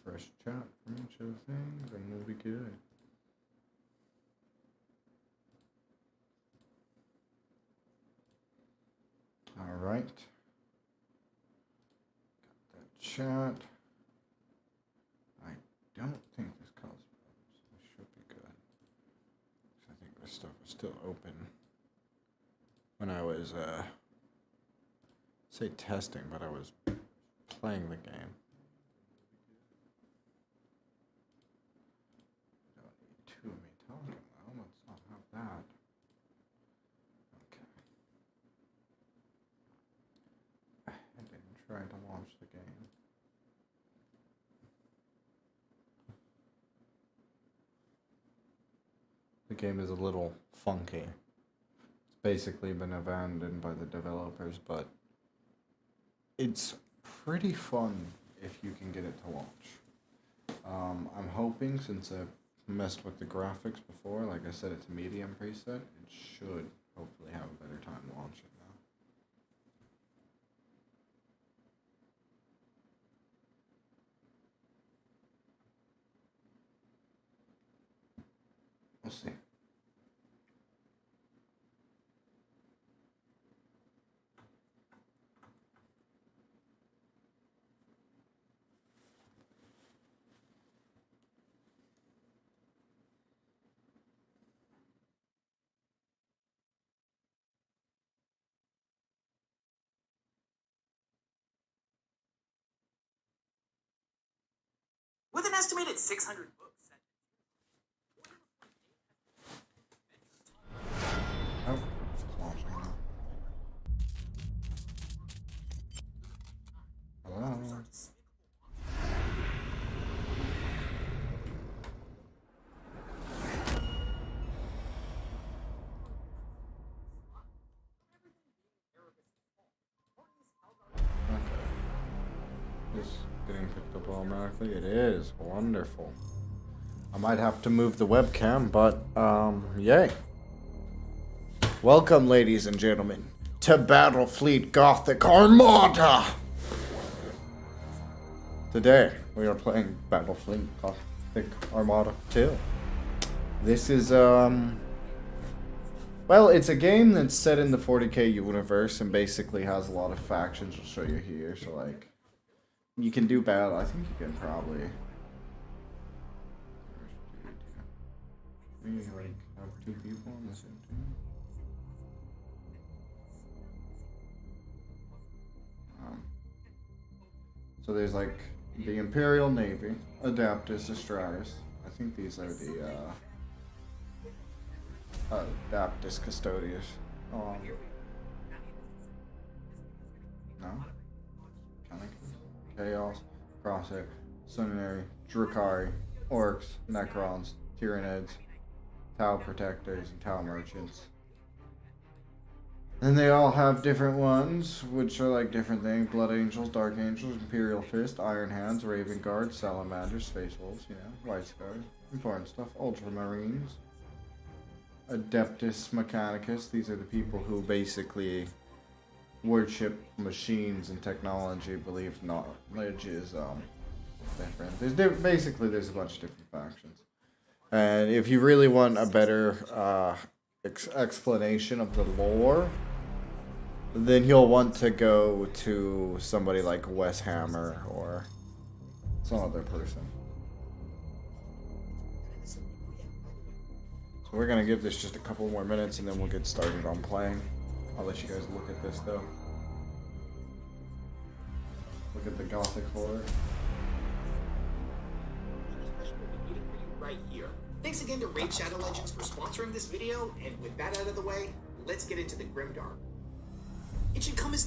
refresh chat from each of the things and we'll be good. Alright. Got that chat. I don't think this causes problems. This should be good. I think this stuff is still open. When I was, say testing, but I was playing the game. Don't need two of me talking though. Let's not have that. Okay. I didn't try to launch the game. The game is a little funky. It's basically been abandoned by the developers, but it's pretty fun if you can get it to launch. I'm hoping, since I've messed with the graphics before, like I said, it's a medium preset, it should hopefully have a better time launching now. We'll see. With an estimated 600 books. Oh, it's launching now. Hello? Is getting picked up automatically? It is. Wonderful. I might have to move the webcam, but, yay. Welcome, ladies and gentlemen, to Battlefleet Gothic Armada! Today, we are playing Battlefleet Gothic Armada 2. This is, well, it's a game that's set in the 40k universe and basically has a lot of factions. I'll show you here, so, like, you can do battle. I think you can probably. Maybe like have two people on the same team. So there's like the Imperial Navy, Adeptus, Astratus. I think these are the Adeptus Custodians. No. Chaos, Crosshair, Sunary, Drakari, Orcs, Necrons, Tyranids, Tau Protectors, and Tau Merchants. And they all have different ones, which are like different things. Blood Angels, Dark Angels, Imperial Fist, Iron Hands, Raven Guard, Salamanders, Space Wolves, you know, White Scars, important stuff. Ultramarines, Adeptus Mechanicus. These are the people who basically worship machines and technology, believe knowledge is different. Basically there's a bunch of different factions, and if you really want a better explanation of the lore, then you'll want to go to somebody like Wes Hammer or some other person. So we're gonna give this just a couple more minutes and then we'll get started on playing. I'll let you guys look at this though. Look at the Gothic horror. Right here. Thanks again to Raid Shadow Legends for sponsoring this video, and with that out of the way, let's get into the Grimdark. It should come as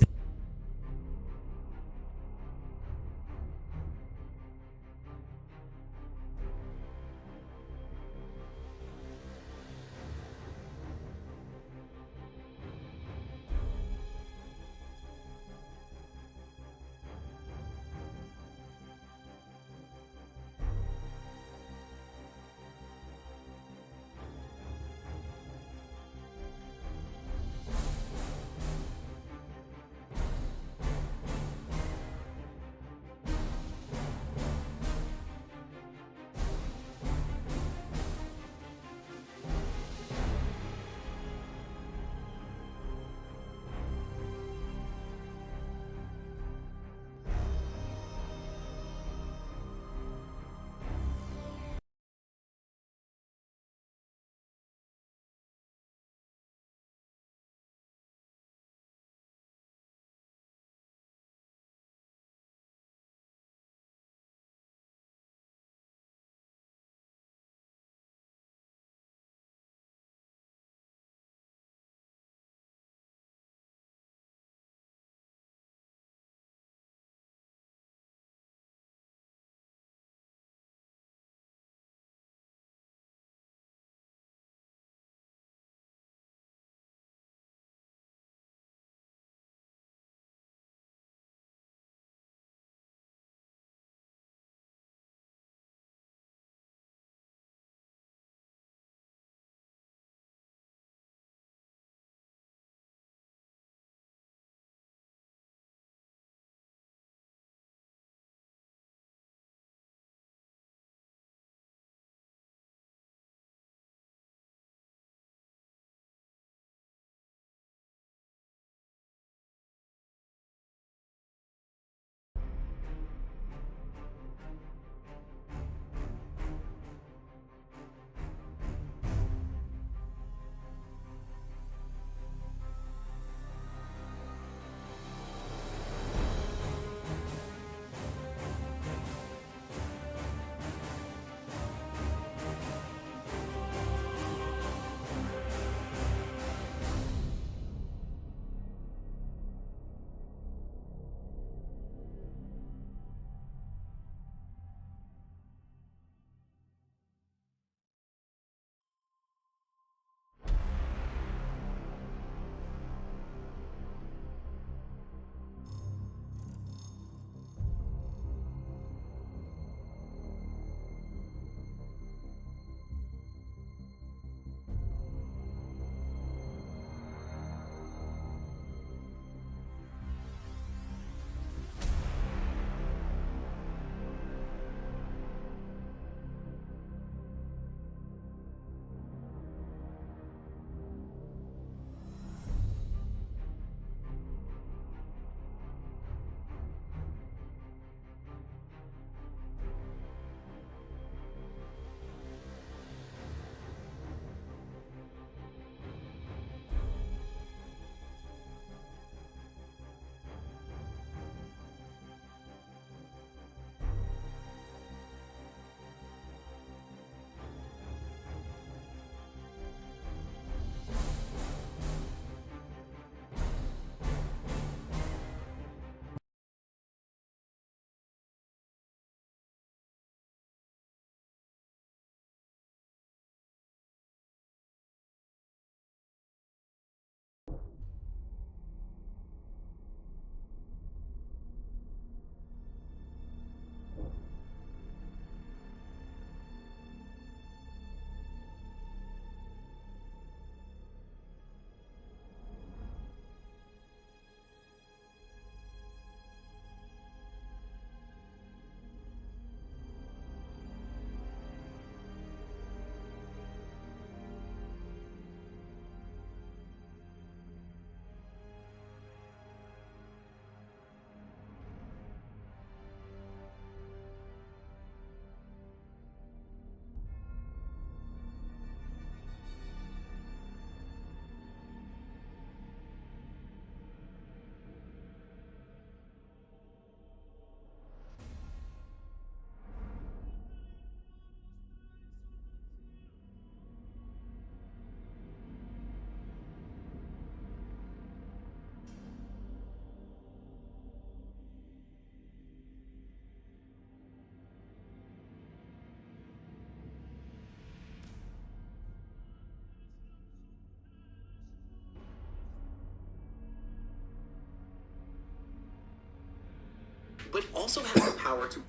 but also has the power to...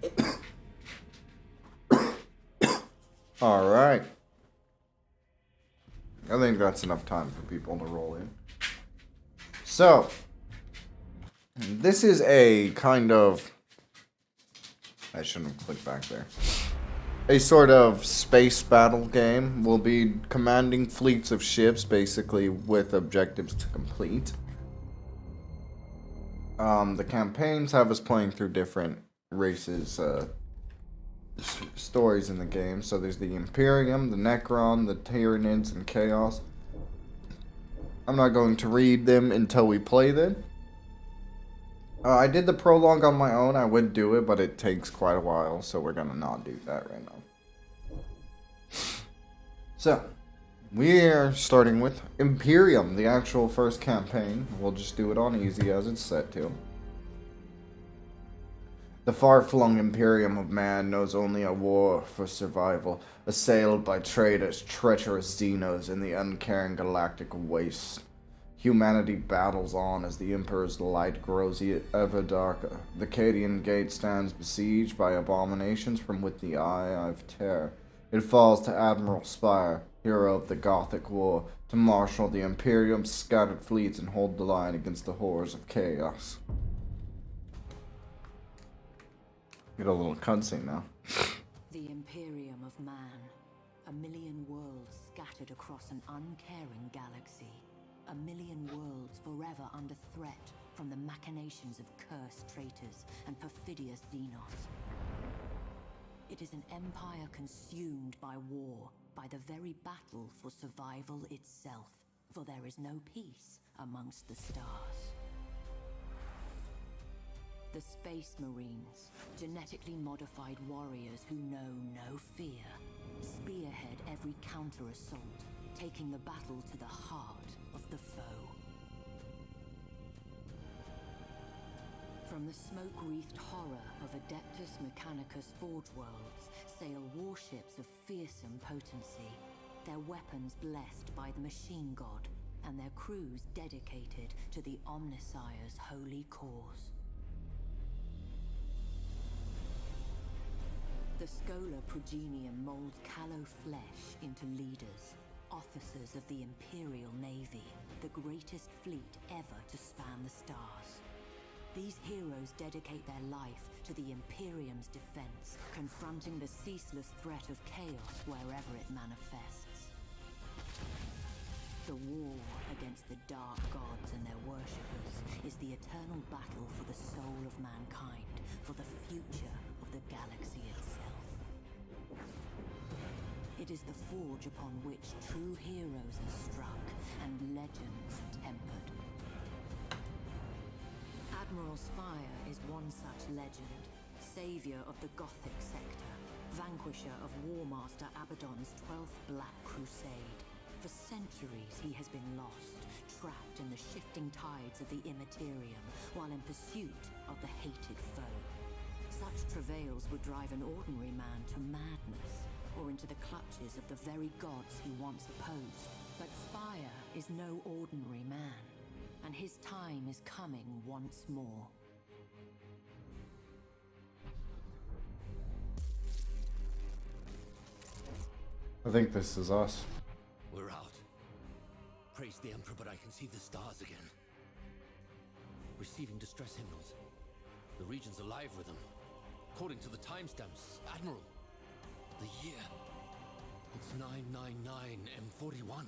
Alright. I think that's enough time for people to roll in. So, this is a kind of... I shouldn't have clicked back there. A sort of space battle game. We'll be commanding fleets of ships, basically, with objectives to complete. The campaigns have us playing through different races, stories in the game. So there's the Imperium, the Necron, the Tyranids, and Chaos. I'm not going to read them until we play them. I did the prologue on my own. I would do it, but it takes quite a while, so we're gonna not do that right now. So, we're starting with Imperium, the actual first campaign. We'll just do it on easy as it's set to. The far-flung Imperium of man knows only a war for survival, assailed by traitors, treacherous Xenos, in the uncaring galactic waste. Humanity battles on as the Emperor's light grows ever darker. The Cadian Gate stands besieged by abominations from with the eye of terror. It falls to Admiral Spire, hero of the Gothic War, to marshal the Imperium's scattered fleets and hold the line against the horrors of chaos. Get a little cutscene now. The Imperium of man, a million worlds scattered across an uncaring galaxy. A million worlds forever under threat from the machinations of cursed traitors and perfidious Xenos. It is an empire consumed by war, by the very battle for survival itself, for there is no peace amongst the stars. The Space Marines, genetically modified warriors who know no fear, spearhead every counter-assault, taking the battle to the heart of the foe. From the smoke-wreathed horror of Adeptus Mechanicus Forge Worlds sail warships of fearsome potency, their weapons blessed by the Machine God, and their crews dedicated to the Omnissiah's holy cause. The Scholar Progenium molds callow flesh into leaders, officers of the Imperial Navy, the greatest fleet ever to span the stars. These heroes dedicate their life to the Imperium's defense, confronting the ceaseless threat of chaos wherever it manifests. The war against the dark gods and their worshippers is the eternal battle for the soul of mankind, for the future of the galaxy itself. It is the forge upon which true heroes are struck and legends tempered. Admiral Spire is one such legend, savior of the Gothic sector, vanquisher of Warmaster Abaddon's 12th Black Crusade. For centuries he has been lost, trapped in the shifting tides of the Immaterium, while in pursuit of the hated foe. Such travails would drive an ordinary man to madness, or into the clutches of the very gods he once opposed. But Spire is no ordinary man, and his time is coming once more. I think this is us. We're out. Praise the Emperor, but I can see the stars again. Receiving distress signals. The region's alive with them. According to the timestamps, Admiral, the year. It's 999 M41.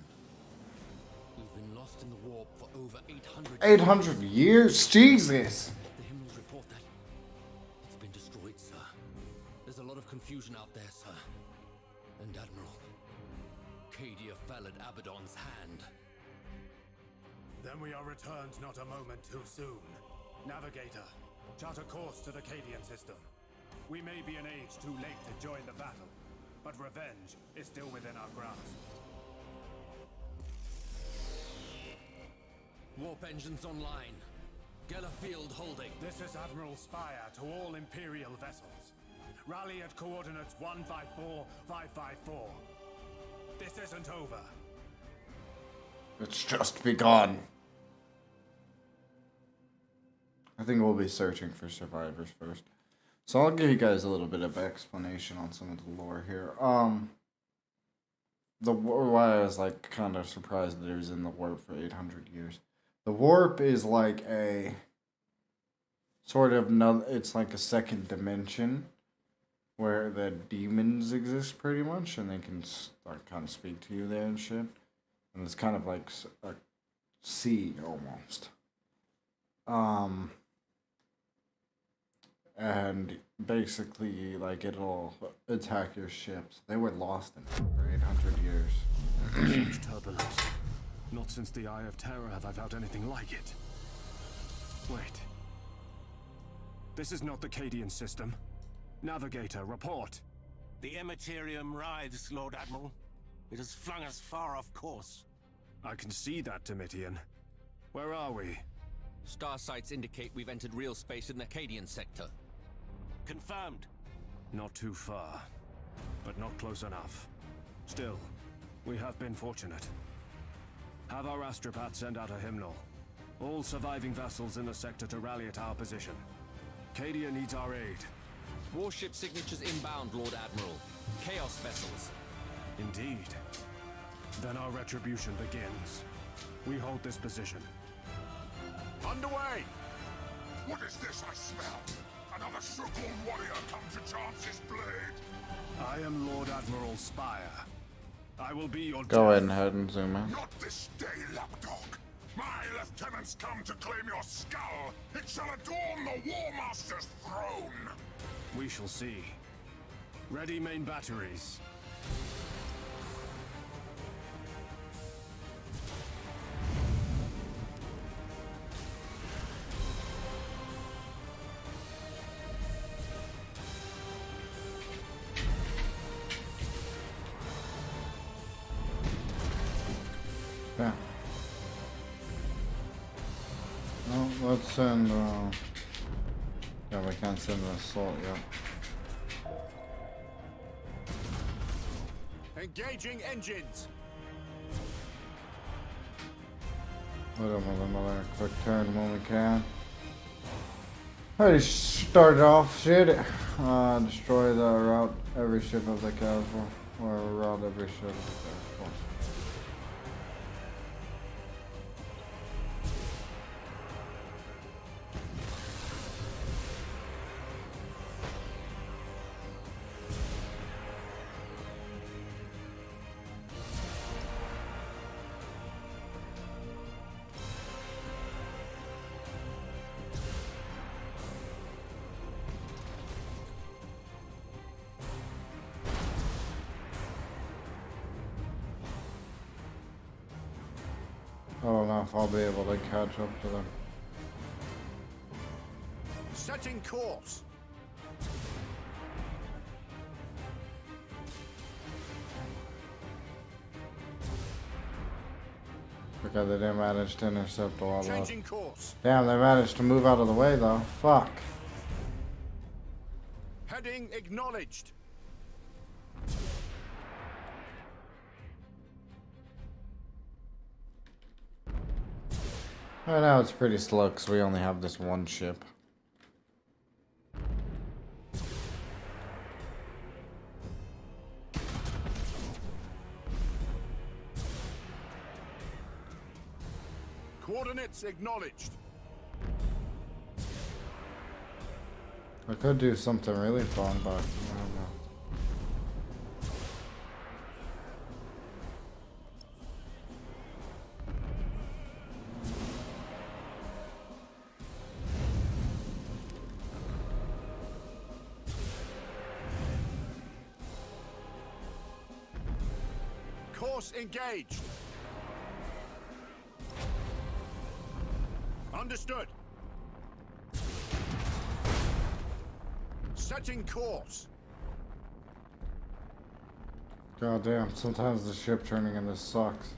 We've been lost in the war for over 800 years. 800 years? Jesus! The hymnals report that it's been destroyed, sir. There's a lot of confusion out there, sir. And Admiral, Cadia fell at Abaddon's hand. Then we are returned not a moment too soon. Navigator, chart a course to the Cadian system. We may be an age too late to join the battle, but revenge is still within our grasp. Warp engines online. Geller field holding. This is Admiral Spire to all Imperial vessels. Rally at coordinates 154554. This isn't over. It's just begun. I think we'll be searching for survivors first. So I'll give you guys a little bit of explanation on some of the lore here. Why I was like kind of surprised that it was in the warp for 800 years. The warp is like a sort of it's like a second dimension where the demons exist pretty much, and they can start kind of speak to you there and shit. And it's kind of like a sea almost. And basically, like, it'll attack your ships. They were lost in it for 800 years. Huge turbulence. Not since the Eye of Terror have I felt anything like it. Wait. This is not the Cadian system. Navigator, report. The Immaterium writhes, Lord Admiral. It has flung us far off course. I can see that, Domitian. Where are we? Star sites indicate we've entered real space in the Cadian sector. Confirmed. Not too far, but not close enough. Still, we have been fortunate. Have our astropath send out a hymnal. All surviving vessels in the sector to rally at our position. Cadia needs our aid. Warship signatures inbound, Lord Admiral. Chaos vessels. Indeed. Then our retribution begins. We hold this position. Underway! What is this I smell? Another so-called warrior come to chance his blade. I am Lord Admiral Spire. I will be your Go death. ahead and zoom in. Not this day, lapdog. My lieutenants come to claim your skull. It shall adorn the War Master's throne. We shall see. Ready main batteries. Yeah. No, let's send, yeah, we can't send an assault yet. Engaging engines. Let them with another quick turn when we can. Alright, start off, shit. Destroy the route every ship of the castle. Or route every ship of the castle. I don't know if I'll be able to catch up to them. Setting course. Because they didn't manage to intercept a lot of us. Changing course. Damn, they managed to move out of the way though. Fuck. Heading acknowledged. Right now it's pretty slow because we only have this one ship. Coordinates acknowledged. I could do something really fun, but I don't know. Course engaged. Understood. Setting course. God damn, sometimes the ship turning in this sucks.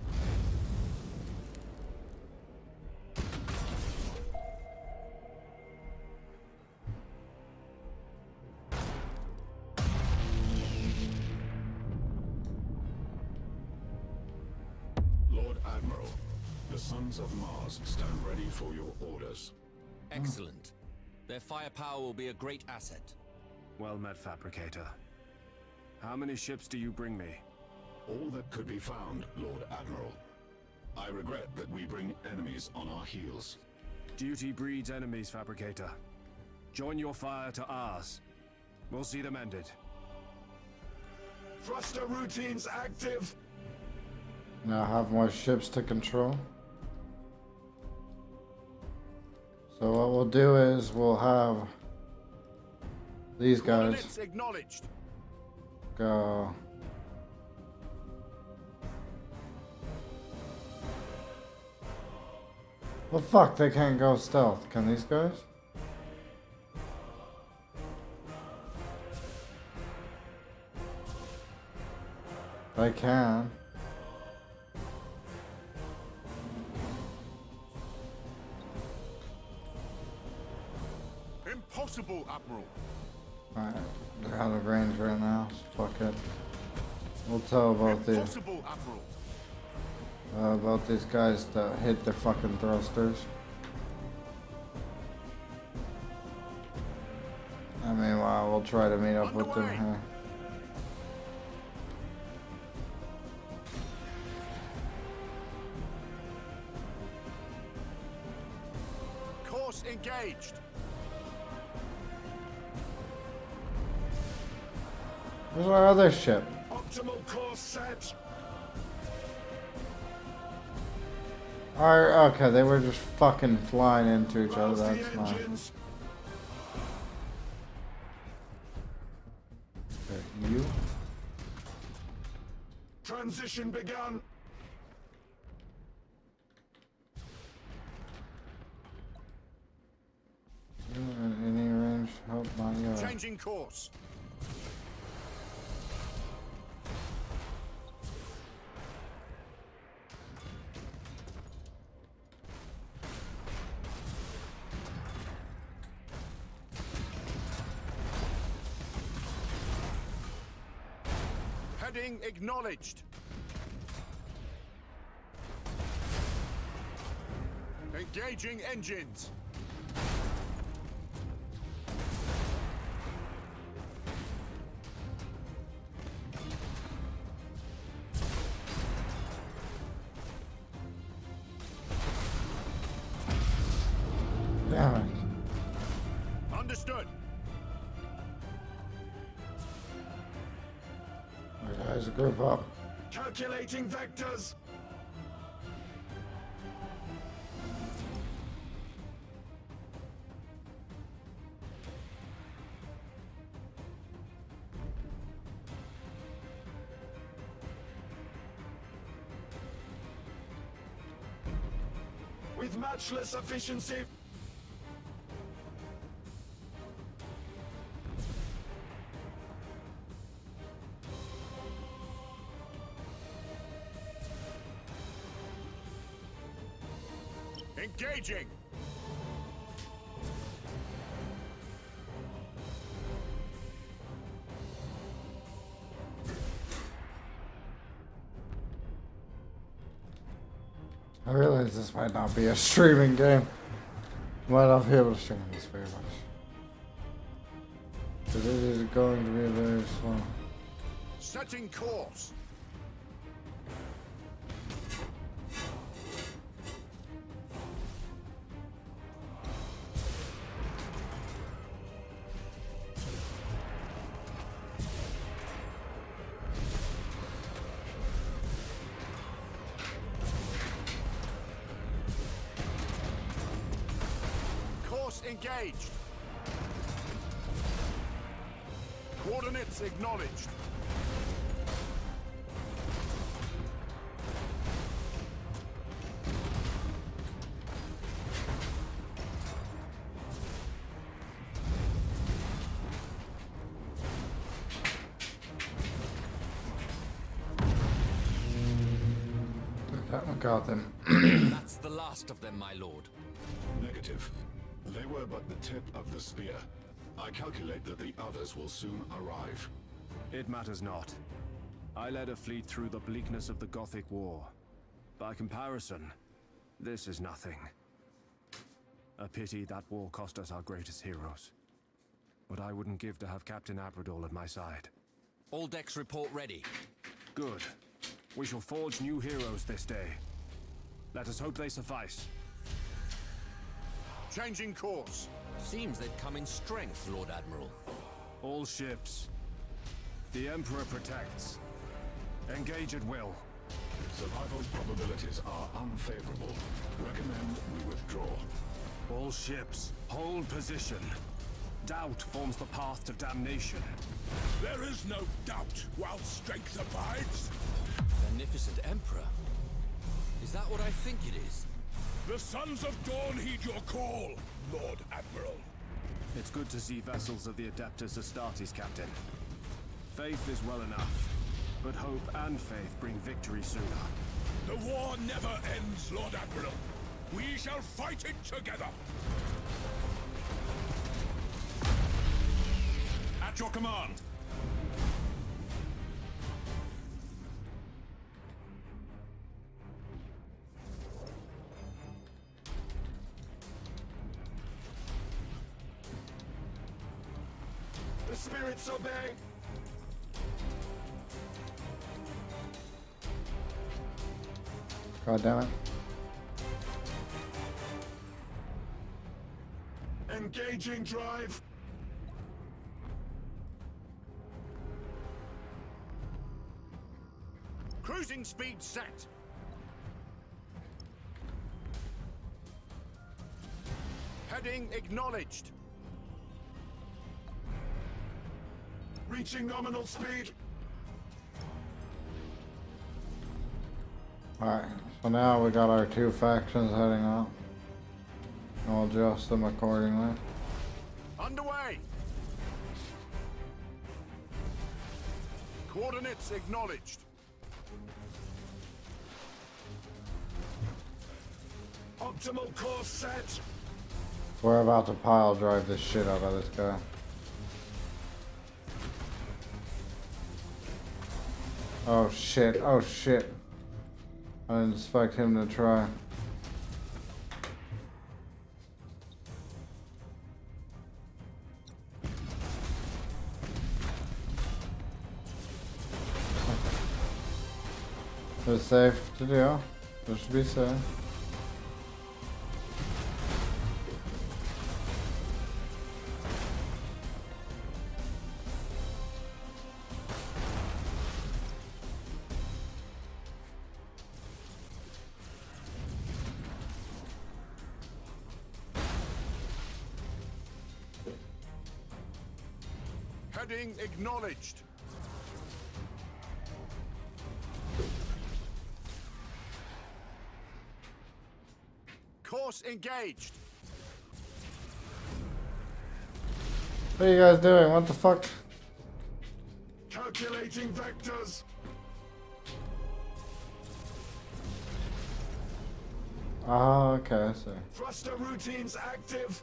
Lord Admiral, the sons of Mars stand ready for your orders. Excellent. Their firepower will be a great asset. Well met, Fabricator. How many ships do you bring me? All that could be found, Lord Admiral. I regret that we bring enemies on our heels. Duty breeds enemies, Fabricator. Join your fire to ours. We'll see them ended. Thruster routines active! Now have more ships to control. So what we'll do is we'll have these guys Coordinates acknowledged. go. Well, fuck, they can't go stealth. Can these guys? They can. Impossible, Admiral. Alright, they're out of range right now, so fuck it. We'll tell about Impossible, Admiral. about these guys that hit their fucking thrusters. And meanwhile, we'll try to meet up with them here. Course engaged. Where's our other ship? Optimal course set! Okay, they were just fucking flying into each other, Rouse the that's nice. engines! Okay, you? Transition begun! You in any range? Help my yard. Changing course. Heading acknowledged. Engaging engines. Damn it. Understood. My guys, group up. Calculating vectors! With matchless efficiency. Engaging. I realize this might not be a streaming game. Might not be able to stream this very much. But it is going to be very slow. Setting course. Course engaged. Coordinates acknowledged. That one got them. That's the last of them, my lord. Negative. They were but the tip of the spear. I calculate that the others will soon arrive. It matters not. I led a fleet through the bleakness of the Gothic War. By comparison, this is nothing. A pity that war cost us our greatest heroes. But I wouldn't give to have Captain Abrador at my side. All decks report ready. Good. We shall forge new heroes this day. Let us hope they suffice. Changing course. Seems they've come in strength, Lord Admiral. All ships. The Emperor protects. Engage at will. Survival probabilities are unfavorable. Recommend we withdraw. All ships, hold position. Doubt forms the path to damnation. There is no doubt while strength abides. Beneficent Emperor? Is that what I think it is? The Sons of Dawn heed your call, Lord Admiral. It's good to see vessels of the Adeptus Astartes, Captain. Faith is well enough, but hope and faith bring victory sooner. The war never ends, Lord Admiral. We shall fight it together. At your command. The spirits obey. God damn it. Engaging drive. Cruising speed set. Heading acknowledged. Reaching nominal speed. Alright, so now we got our two factions heading out. I'll adjust them accordingly. Underway. Coordinates acknowledged. Optimal course set. We're about to pile drive the shit out of this guy. Oh shit, oh shit. I didn't expect him to try. It's safe to do. Just be safe. Heading acknowledged. Course engaged. What are you guys doing? What the fuck? Calculating vectors. Ah, okay, I see. Thruster routines active.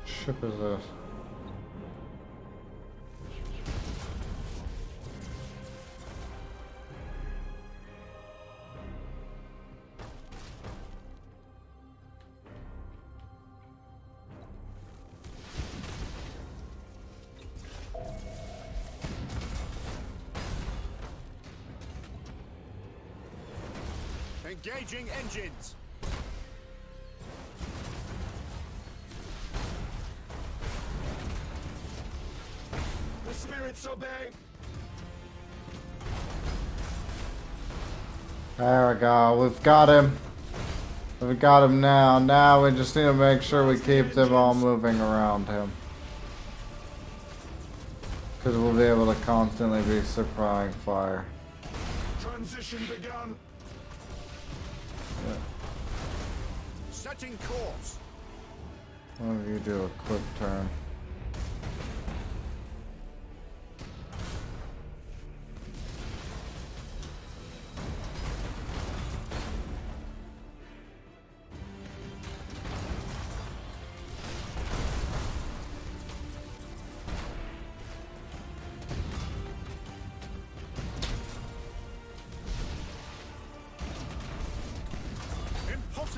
Ship is this? Engaging engines. The spirits obey. There we go. We've got him. We've got him now. Now we just need to make sure we keep them all moving around him. Because we'll be able to constantly be supplying fire. Transition begun. Yeah. Setting course. Why don't you do a quick turn?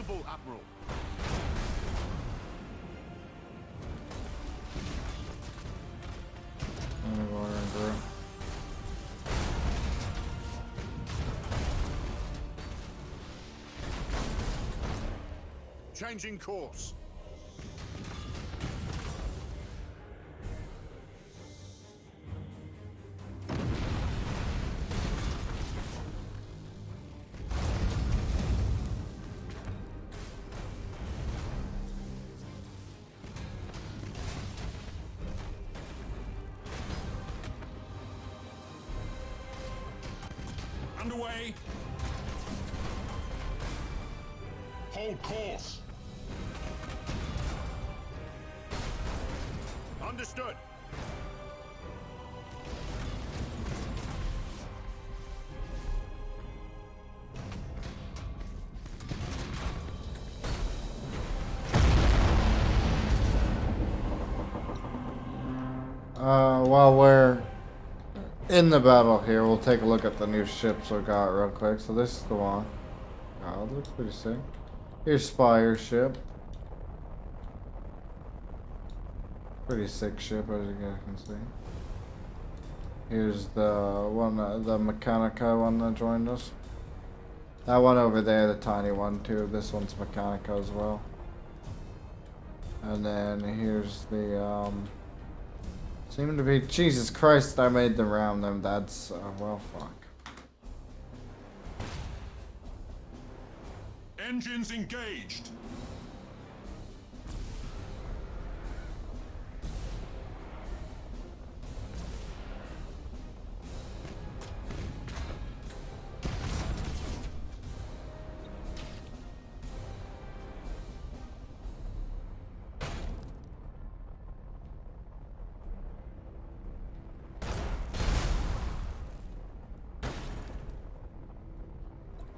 unstoppable, Admiral. Changing course. Underway. Hold course. Understood. While we're in the battle here, we'll take a look at the new ships we got real quick. So this is the one. Oh, it looks pretty sick. Here's Spire ship. Pretty sick ship, as you guys can see. Here's the one, the Mechanica one that joined us. That one over there, the tiny one too. This one's Mechanica as well. And then here's the seem to be, Jesus Christ, I made them round them. That's well, fuck. Engines engaged.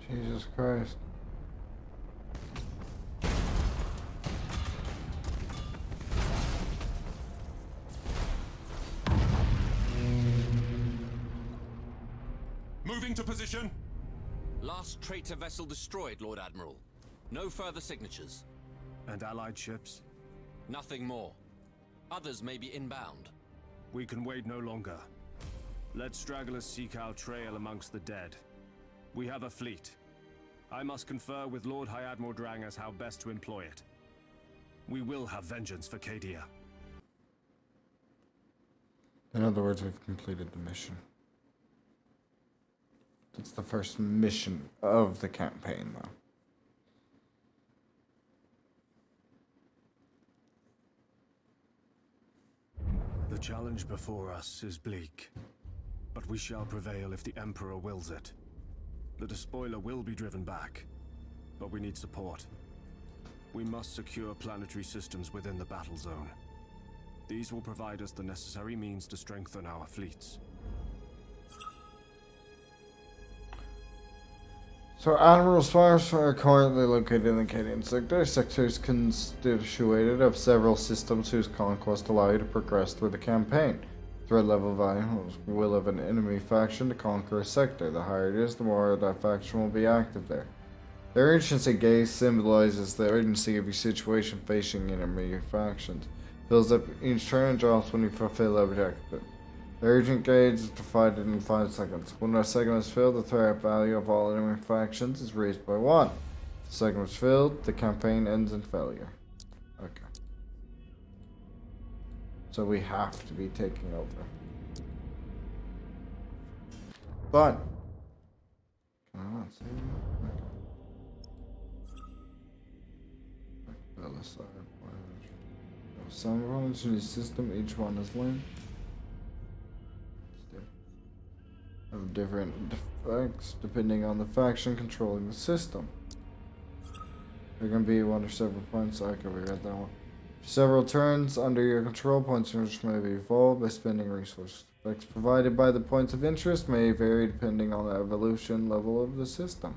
Jesus Christ. Moving to position. Last traitor vessel destroyed, Lord Admiral. No further signatures. And allied ships? Nothing more. Others may be inbound. We can wait no longer. Let stragglers seek our trail amongst the dead. We have a fleet. I must confer with Lord High Admiral Drang as how best to employ it. We will have vengeance for Cadia. In other words, we've completed the mission. It's the first mission of the campaign, though. The challenge before us is bleak, but we shall prevail if the Emperor wills it. The despoiler will be driven back, but we need support. We must secure planetary systems within the battle zone. These will provide us the necessary means to strengthen our fleets. So Admiral Spires are currently located in the Cadian sector. Sector is constituted of several systems whose conquest allow you to progress through the campaign. Threat level value will of an enemy faction to conquer a sector. The higher it is, the more that faction will be active there. The urgency gauge symbolizes the urgency of your situation facing enemy factions. Fills up each turn and drops when you fulfill the objective. The urgent gauge is provided in 5 seconds. When a second is filled, the threat value of all enemy factions is raised by 1. If the second is filled, the campaign ends in failure. Okay. So we have to be taking over. But can I not say that? Okay. Some components in the system, each one is linked. Have different effects depending on the faction controlling the system. There can be one or several points. Okay, we read that one. Several turns under your control, points of interest may be evolved by spending resources. Effects provided by the points of interest may vary depending on the evolution level of the system.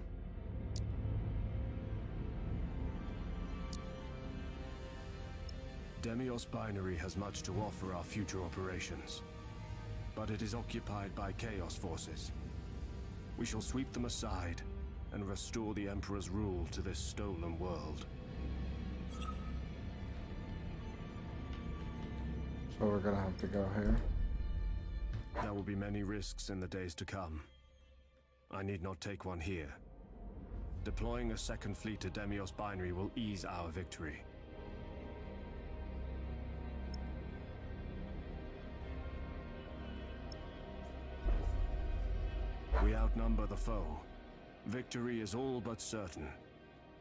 Demios Binary has much to offer our future operations, but it is occupied by Chaos forces. We shall sweep them aside and restore the Emperor's rule to this stolen world. So we're gonna have to go here. There will be many risks in the days to come. I need not take one here. Deploying a second fleet to Demios Binary will ease our victory. We outnumber the foe. Victory is all but certain,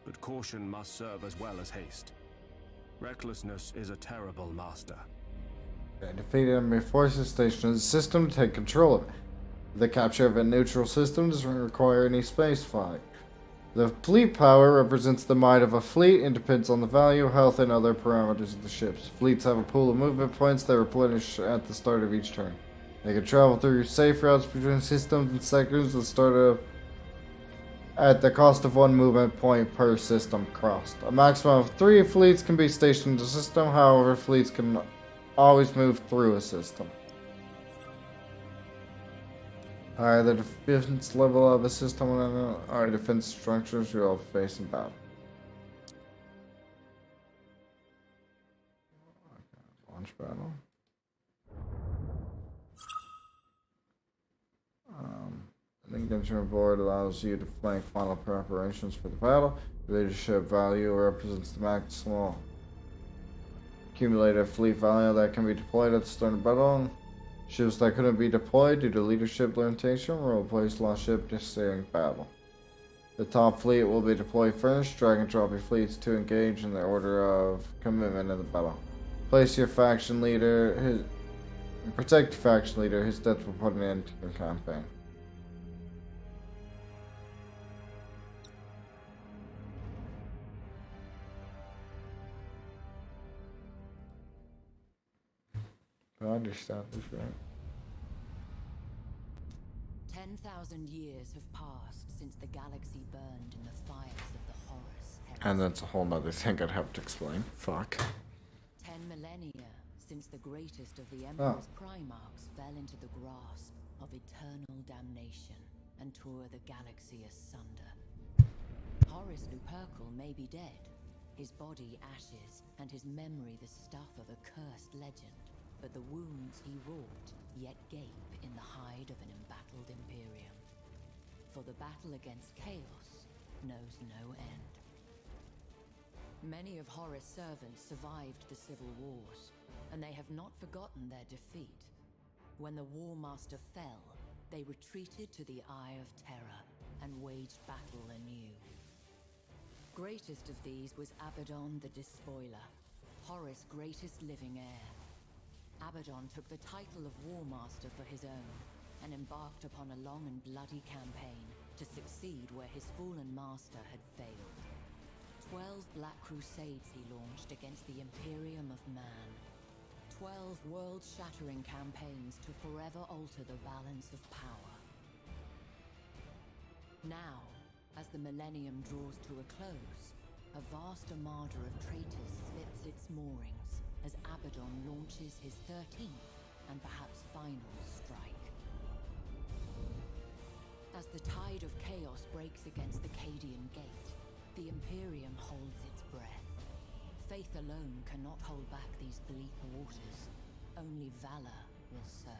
but caution must serve as well as haste. Recklessness is a terrible master. Defeat enemy forces stationed in the system to take control of it. The capture of a neutral system doesn't require any space flight. The fleet power represents the might of a fleet and depends on the value, health, and other parameters of the ships. Fleets have a pool of movement points that replenish at the start of each turn. They can travel through safe routes between systems and sectors that start at the cost of 1 movement point per system crossed. A maximum of 3 fleets can be stationed in the system, however, fleets can always move through a system. Higher the defense level of a system, higher defense structures you will face in battle. Launch battle. Engagement board allows you to make final preparations for the battle. Leadership value represents the maximal accumulated fleet value that can be deployed at the start of battle. Ships that couldn't be deployed due to leadership limitation will replace lost ship during battle. The top fleet will be deployed first. Drag and drop your fleets to engage in the order of commitment in the battle. Place your faction leader. Protect your faction leader. His death will put an end to your campaign. I understand this, right? 10,000 years have passed since the galaxy burned in the fires of the Horus Heresy. And that's a whole nother thing I'd have to explain. Fuck. 10 millennia since the greatest of the Emperor's Primarchs fell into the grasp of eternal damnation and tore the galaxy asunder. Horus Lupercal may be dead, his body ashes, and his memory the stuff of a cursed legend. But the wounds he wrought yet gape in the hide of an embattled Imperium. For the battle against chaos knows no end. Many of Horus' servants survived the civil wars, and they have not forgotten their defeat. When the War Master fell, they retreated to the Eye of Terror and waged battle anew. Greatest of these was Abaddon the Despoiler, Horus' greatest living heir. Abaddon took the title of War Master for his own, and embarked upon a long and bloody campaign to succeed where his fallen master had failed. 12 Black Crusades he launched against the Imperium of Man. 12 world-shattering campaigns to forever alter the balance of power. Now, as the millennium draws to a close, a vast armada of traitors slips its moorings as Abaddon launches his 13th and perhaps final strike. As the tide of chaos breaks against the Cadian Gate, the Imperium holds its breath. Faith alone cannot hold back these bleak waters. Only valor will serve.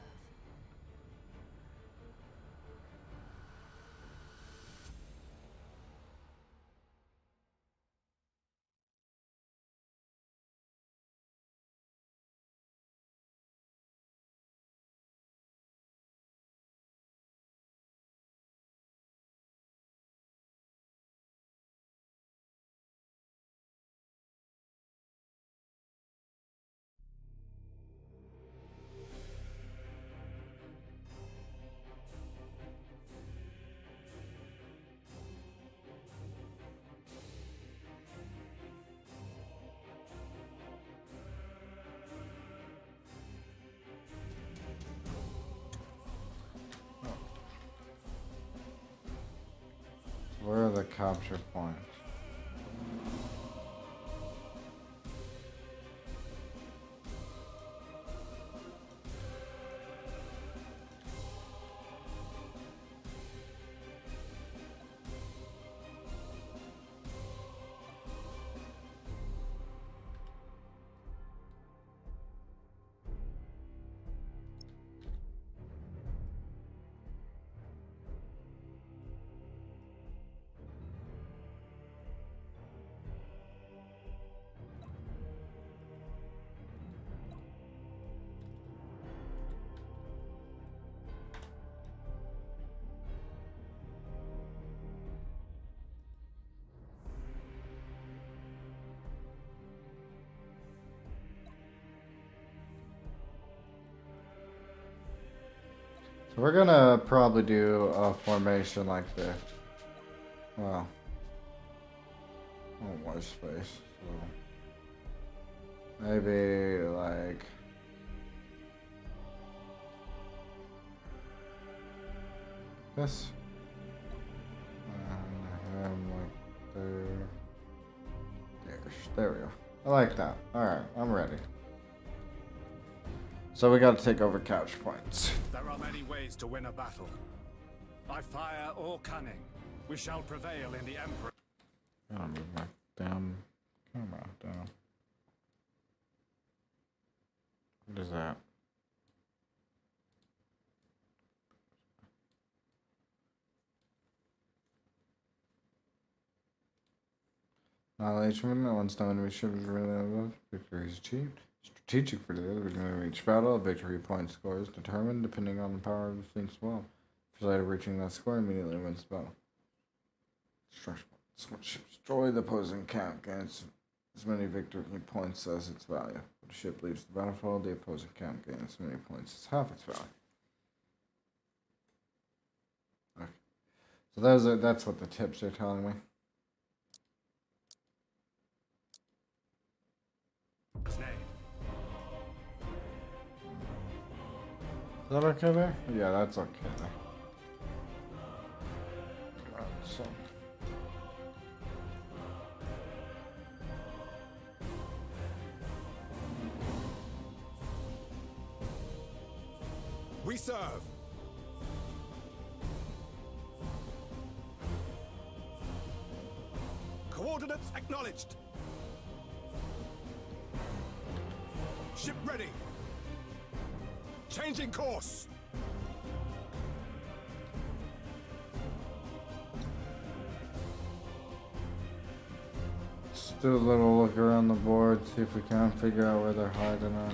Where are the capture points? So we're gonna probably do a formation like this. Well, oh, more space. So maybe like this. Like there. There we go. I like that. Alright, I'm ready. So we gotta take over couch points. There are many ways to win a battle. By fire or cunning, we shall prevail in the Emperor. I'll move my damn camera down. What is that? Knowledge movement. Once known, we should really have victory is achieved. Strategic for the other. We're going to reach battle. Victory point score is determined depending on the power of the fleet's well. For side of reaching that score, immediately wins the battle. Destruction points. When ships destroy the opposing camp, gains as many victory points as its value. When the ship leaves the battlefield, the opposing camp gains as many points as half its value. Okay. So that's what the tips are telling me. Is that okay there? Yeah, that's okay there. Alright, so. We serve. Coordinates acknowledged. Ship ready. Changing course. Just do a little look around the board, see if we can figure out where they're hiding at.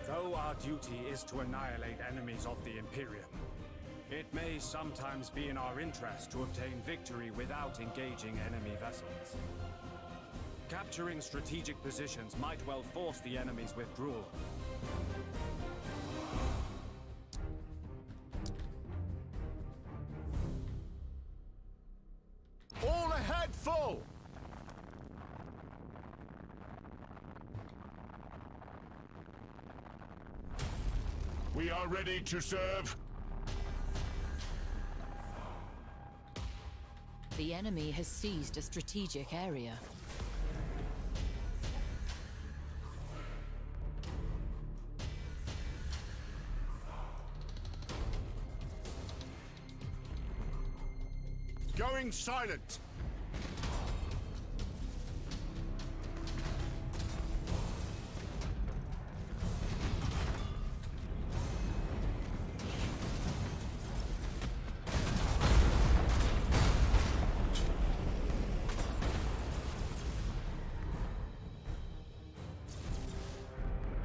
Though our duty is to annihilate enemies of the Imperium, it may sometimes be in our interest to obtain victory without engaging enemy vessels. Capturing strategic positions might well force the enemy's withdrawal. All ahead, full! We are ready to serve. The enemy has seized a strategic area. Going silent.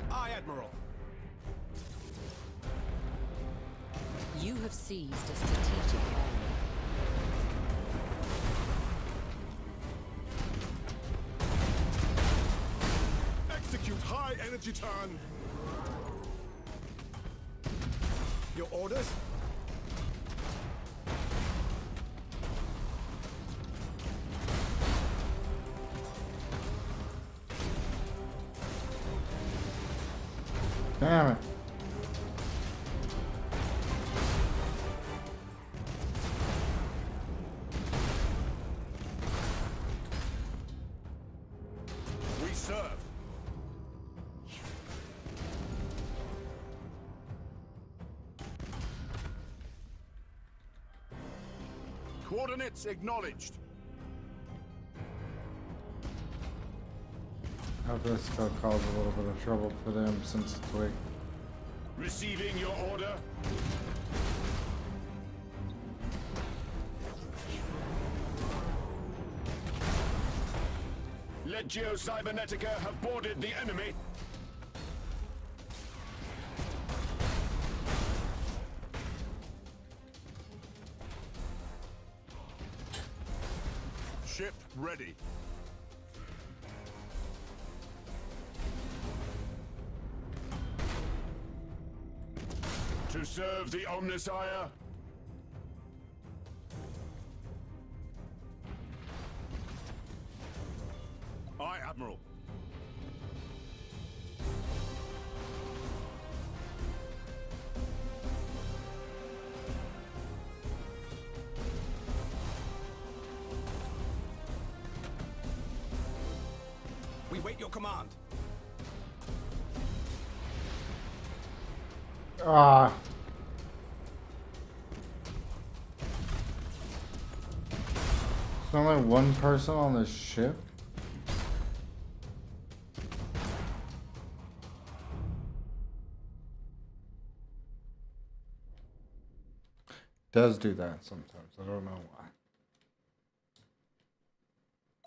Aye, Admiral. You have seized a strategic area. Execute high energy turn. Your orders? Damn it. We serve. Coordinates acknowledged. I hope this could cause a little bit of trouble for them since it's weak. Receiving your order. Legio Cybernetica have boarded the enemy. Ship ready. To serve the Omnissiah? Aye, Admiral. We wait your command. Ah. There's only one person on this ship? Does do that sometimes. I don't know why.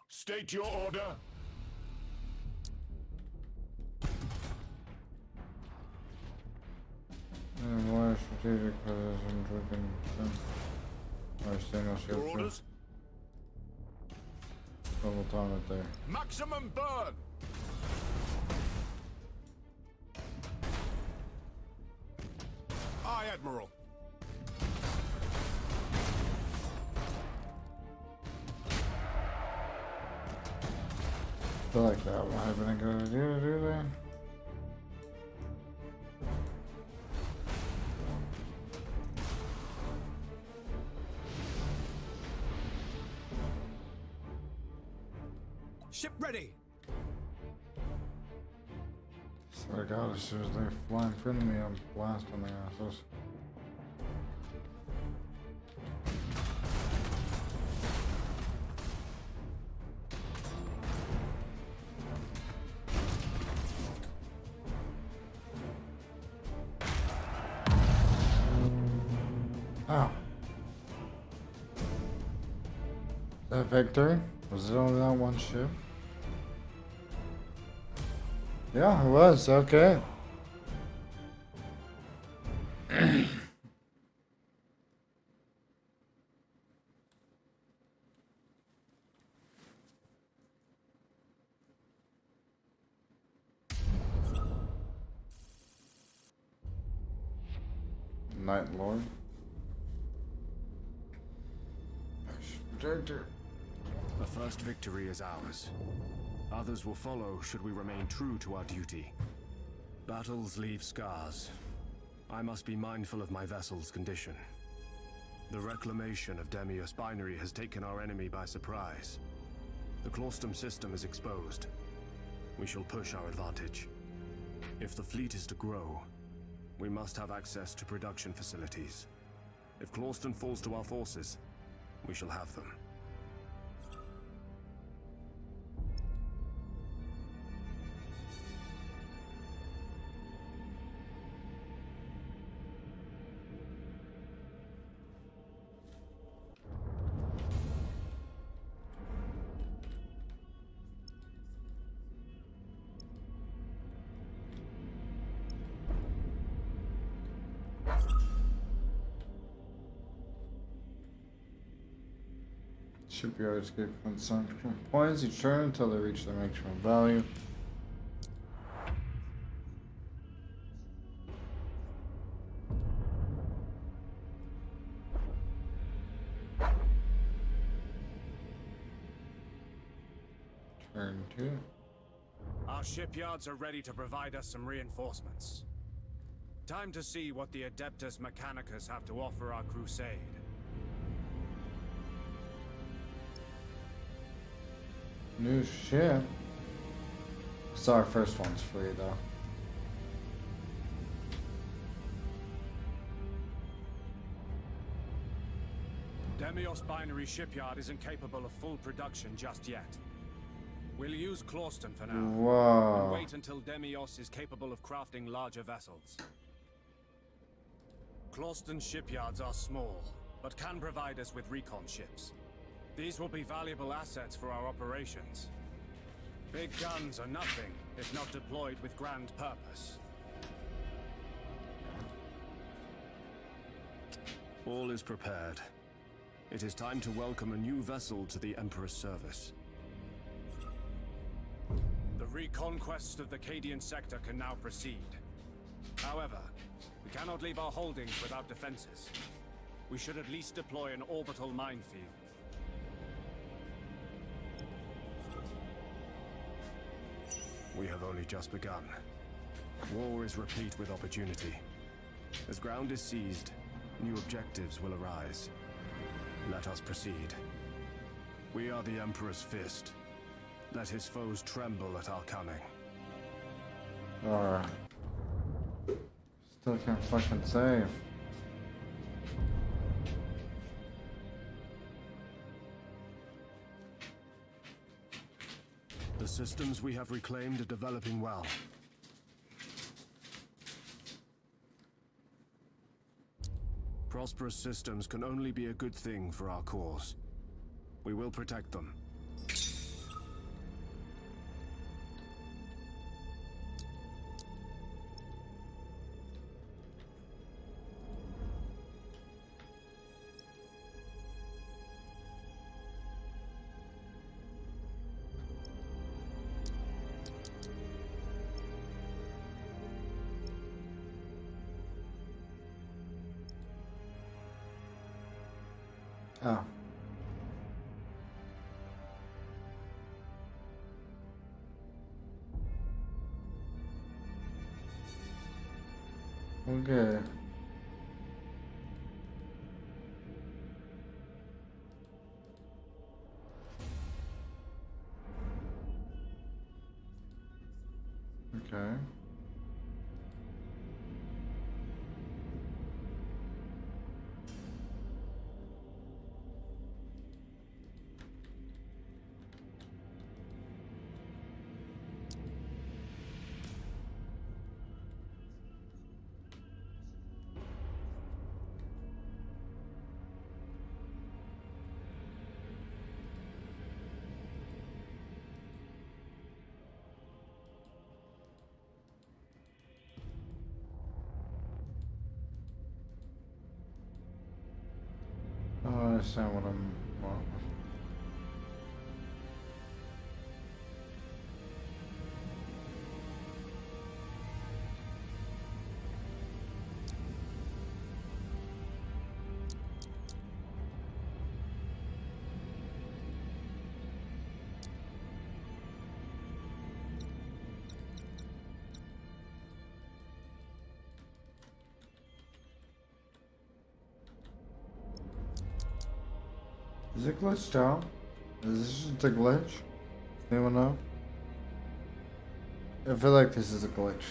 State your order. And more strategic position driven. Single ship. Your orders? Double time it there. Maximum burn! Aye, Admiral. I feel like that might have been a good idea to do that. Ship ready. Swear to God, as soon as they're flying in front of me, I'm blasting their asses. Oh. Is that Victor? Was it only that one ship? Yeah, it was. Okay. Night Lord. Protector. The first victory is ours. Others will follow should we remain true to our duty. Battles leave scars. I must be mindful of my vessel's condition. The reclamation of Demios Binary has taken our enemy by surprise. The Claustum system is exposed. We shall push our advantage. If the fleet is to grow, we must have access to production facilities. If Claustum falls to our forces, we shall have them. Shipyards get consumption points each turn until they reach their maximum value. Turn 2. Our shipyards are ready to provide us some reinforcements. Time to see what the Adeptus Mechanicus have to offer our crusade. New ship. So our first one's free though. Demios Binary Shipyard isn't capable of full production just yet. We'll use Claustum for now. Whoa. And wait until Demios is capable of crafting larger vessels. Claustum's shipyards are small, but can provide us with recon ships. These will be valuable assets for our operations. Big guns are nothing if not deployed with grand purpose. All is prepared. It is time to welcome a new vessel to the Emperor's service. The reconquest of the Cadian sector can now proceed. However, we cannot leave our holdings without defenses. We should at least deploy an orbital minefield. We have only just begun. War is replete with opportunity. As ground is seized, new objectives will arise. Let us proceed. We are the Emperor's fist. Let his foes tremble at our coming. Alright. Still can't fucking say. The systems we have reclaimed are developing well. Prosperous systems can only be a good thing for our cause. We will protect them. Oh. Okay. Okay. I don't understand what I'm... Well, is it glitched out? Is this just a glitch? Anyone know? I feel like this is a glitch.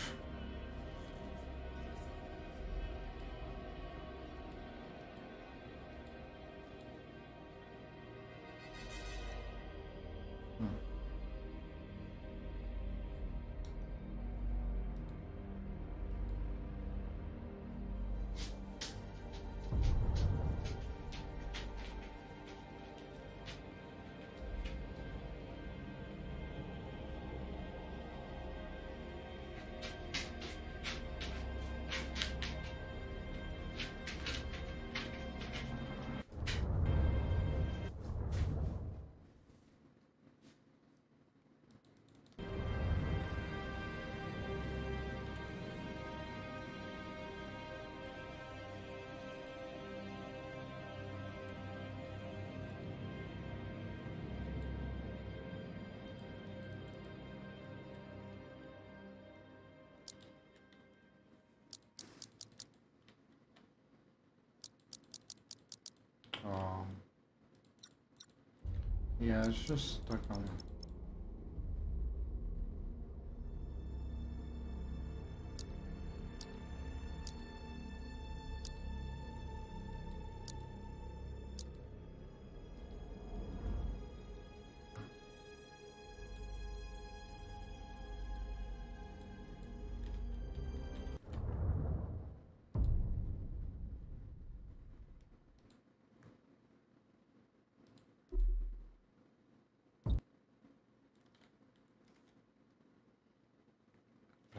Yeah, it's just stuck on.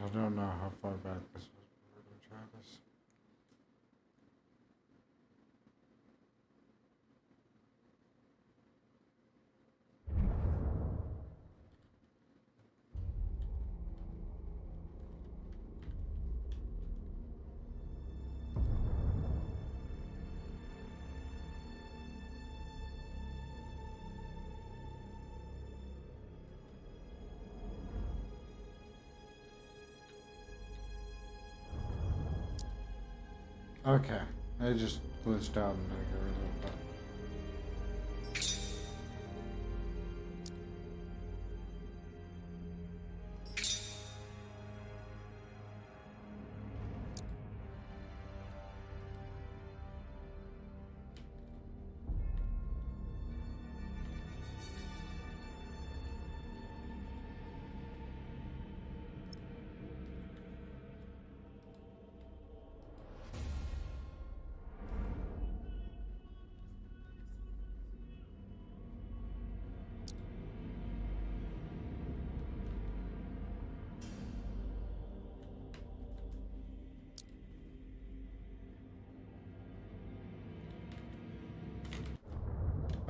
I don't know how far back this was. We're gonna try this. Okay, I just glitched out and I got rid of that.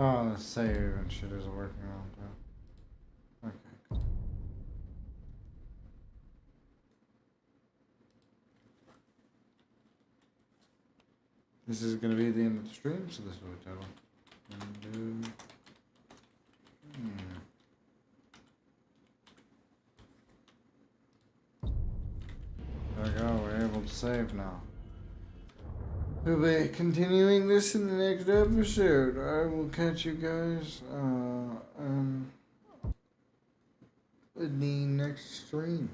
Oh, the save and shit isn't working out too. Okay, cool. This is gonna be the end of the stream, so this is what I will do. There we go, we're able to save now. We'll be continuing this in the next episode. I will catch you guys in the next stream.